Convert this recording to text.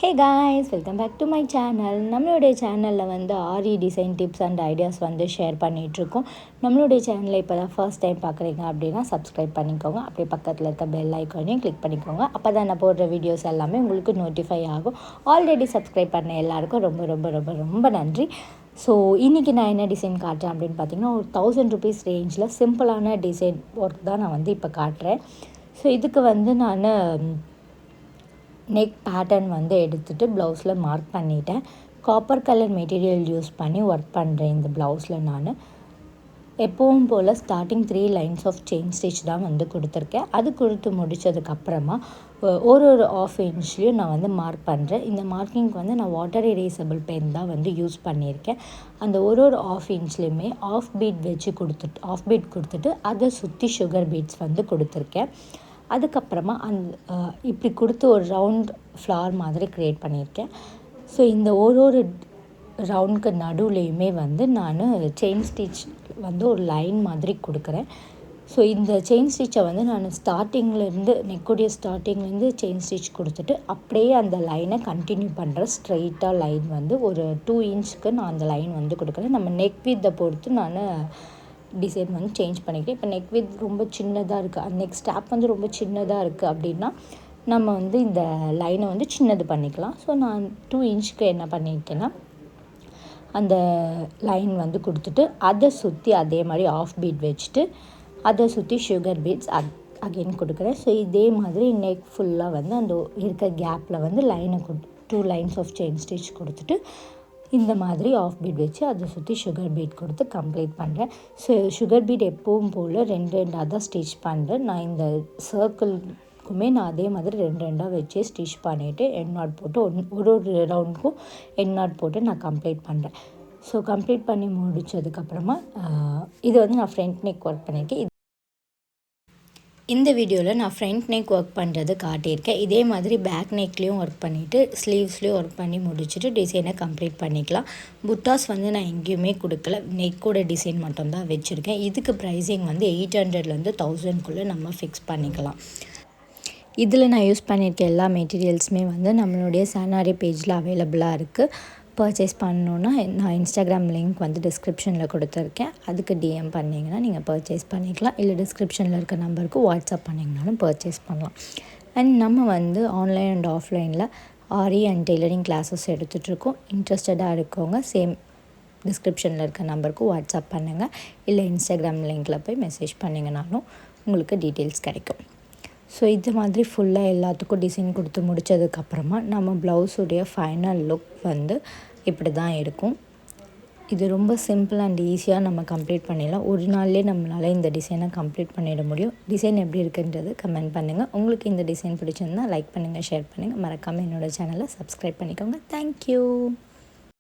Hey guys, welcome back to my channel. நம்மளுடைய சேனலில் வந்து ஆரி டிசைன் டிப்ஸ் அண்ட் ஐடியாஸ் வந்து ஷேர் பண்ணிகிட்ருக்கோம். நம்மளுடைய சேனலை இப்போ தான் ஃபர்ஸ்ட் டைம் பார்க்குறீங்க அப்படின்னா சப்ஸ்கிரைப் பண்ணிக்கோங்க. அப்படியே பக்கத்தில் இருக்க பெல் ஐக்கானையும் கிளிக் பண்ணிக்கோங்க. அப்போ தான் நான் போடுற வீடியோஸ் எல்லாமே உங்களுக்கு நோட்டிஃபை ஆகும். ஆல்ரெடி சப்ஸ்கிரைப் பண்ண எல்லாருக்கும் ரொம்ப ரொம்ப ரொம்ப ரொம்ப நன்றி. ஸோ இன்றைக்கி நான் என்ன டிசைன் காட்டுறேன் அப்படின்னு பார்த்தீங்கன்னா, ஒரு 1000 rupees ரேஞ்சில் சிம்பிளான டிசைன் ஒர்க் தான் நான் வந்து இப்போ காட்டுறேன். ஸோ இதுக்கு வந்து நான் நெக் பேட்டர்ன் வந்து எடுத்துகிட்டு ப்ளவுஸில் மார்க் பண்ணிட்டேன். காப்பர் கலர் மெட்டீரியல் யூஸ் பண்ணி ஒர்க் பண்ணுறேன் இந்த ப்ளவுஸில். நான் எப்பவும் போல் starting 3 lines of chain stitch தான் வந்து கொடுத்துருக்கேன். அது கொடுத்து முடித்ததுக்கப்புறமா ஒரு ½ inchலையும் நான் வந்து மார்க் பண்ணுறேன். இந்த மார்க்கிங்க்கு வந்து நான் வாட்டர் எரேசபிள் பென் தான் வந்து யூஸ் பண்ணியிருக்கேன். அந்த ஒரு ½ inchலையுமே ஆஃப் பீட் கொடுத்துட்டு அதை சுற்றி சுகர் பீட்ஸ் வந்து கொடுத்துருக்கேன். அதுக்கப்புறமா இப்படி கொடுத்து ஒரு ரவுண்ட் ஃப்ளவர் மாதிரி க்ரியேட் பண்ணியிருக்கேன். ஸோ இந்த ஒரு ரவுண்டுக்கு நடுவுலையுமே வந்து நான் செயின் ஸ்டிச் வந்து ஒரு லைன் மாதிரி கொடுக்குறேன். ஸோ இந்த செயின் ஸ்டிச்சை வந்து நான் ஸ்டார்டிங்லேருந்து நெக்குடைய ஸ்டார்டிங்லேருந்து செயின் ஸ்டிச் கொடுத்துட்டு அப்படியே அந்த லைனை கண்டினியூ பண்ணுறேன். ஸ்ட்ரெயிட்டாக லைன் வந்து ஒரு 2 inchக்கு நான் அந்த லைன் வந்து கொடுக்குறேன். நம்ம நெக் வித்தை பொறுத்து நான் டிசைன் வந்து சேஞ்ச் பண்ணிக்கிறேன். இப்போ நெக் வித் ரொம்ப சின்னதாக இருக்குது, அந்த நெக் ஸ்டாப் வந்து ரொம்ப சின்னதாக இருக்குது அப்படின்னா நம்ம வந்து இந்த லைனை வந்து சின்னது பண்ணிக்கலாம். ஸோ நான் 2 inchக்கு என்ன பண்ணியிருக்கேன்னா அந்த லைன் வந்து கொடுத்துட்டு அதை சுற்றி அதே மாதிரி ஆஃப் பீட் வச்சுட்டு அதை சுற்றி சுகர் பீட்ஸ் அகெயின் கொடுக்குறேன். ஸோ இதே மாதிரி நெக் ஃபுல்லாக வந்து அந்த இருக்க கேப்பில் வந்து லைனை 2 lines ஆஃப் செயின் ஸ்டிச் கொடுத்துட்டு இந்த மாதிரி ஆஃப் பீட் வச்சு அதை சுற்றி சுகர் பீட் கொடுத்து கம்ப்ளீட் பண்ணுறேன். ஸோ சுகர் பீட் எப்பவும் போல் 2 தான் ஸ்டிச் பண்ணுறேன். நான் இந்த சர்க்கிள்க்குமே நான் அதே மாதிரி 2 வச்சே ஸ்டிச் பண்ணிவிட்டு எண்ட் நாட் போட்டு ஒரு ரவுண்டுக்கும் எண்ட் நாட் போட்டு நான் கம்ப்ளீட் பண்ணுறேன். ஸோ கம்ப்ளீட் பண்ணி முடித்ததுக்கப்புறமா இது வந்து நான் ஃப்ரண்ட் நெக் ஒர்க் பண்ணியிருக்கேன். இந்த வீடியோவில் நான் ஃப்ரண்ட் நெக் ஒர்க் பண்ணுறது காட்டியிருக்கேன். இதே மாதிரி பேக் நெக்லேயும் ஒர்க் பண்ணிவிட்டு ஸ்லீவ்ஸ்லேயும் ஒர்க் பண்ணி முடிச்சுட்டு டிசைனை கம்ப்ளீட் பண்ணிக்கலாம். புட்டாஸ் வந்து நான் எங்கேயுமே கொடுக்கல, நெக்கோட டிசைன் மட்டும்தான் வச்சுருக்கேன். இதுக்கு ப்ரைஸிங் வந்து 800லேருந்து 1000க்குள்ளே நம்ம ஃபிக்ஸ் பண்ணிக்கலாம். இதில் நான் யூஸ் பண்ணியிருக்க எல்லா மெட்டீரியல்ஸுமே வந்து நம்மளுடைய சானாரி பேஜில் அவைலபிளாக இருக்குது. பர்ச்சேஸ் பண்ணணுன்னா நான் இன்ஸ்டாகிராம் லிங்க் வந்து டிஸ்கிரிப்ஷனில் கொடுத்துருக்கேன். அதுக்கு டிஎம் பண்ணிங்கன்னா நீங்கள் பர்ச்சேஸ் பண்ணிக்கலாம். இல்லை டிஸ்கிரிப்ஷனில் இருக்க நம்பருக்கு வாட்ஸ்அப் பண்ணிங்கனாலும் பர்ச்சேஸ் பண்ணலாம். அண்ட் நம்ம வந்து ஆன்லைன் அண்ட் ஆஃப்லைனில் ஆரி அண்ட் டெய்லரிங் கிளாஸஸ் எடுத்துகிட்ருக்கோம். இன்ட்ரெஸ்டடாக இருக்கவங்க சேம் டிஸ்கிரிப்ஷனில் இருக்க நம்பருக்கு வாட்ஸ்அப் பண்ணுங்கள். இல்லை இன்ஸ்டாகிராம் லிங்க்கில் போய் மெசேஜ் பண்ணிங்கனாலும் உங்களுக்கு டீட்டெயில்ஸ் கிடைக்கும். ஸோ இது மாதிரி ஃபுல்லாக எல்லாத்துக்கும் டிசைன் கொடுத்து முடித்ததுக்கப்புறமா நம்ம ப்ளவுஸுடைய ஃபைனல் லுக் வந்து இப்படி தான் இருக்கும். இது ரொம்ப சிம்பிள் அண்ட் ஈஸியாக நம்ம கம்ப்ளீட் பண்ணிடலாம். ஒரு நாள்லேயே நம்மளால் இந்த டிசைனை கம்ப்ளீட் பண்ணிட முடியும். டிசைன் எப்படி இருக்குன்றது கமெண்ட் பண்ணுங்கள். உங்களுக்கு இந்த டிசைன் பிடிச்சிருந்தால் லைக் பண்ணுங்கள், ஷேர் பண்ணுங்கள். மறக்காமல் என்னோடய சேனலை சப்ஸ்கிரைப் பண்ணிக்கோங்க. தேங்க்யூ.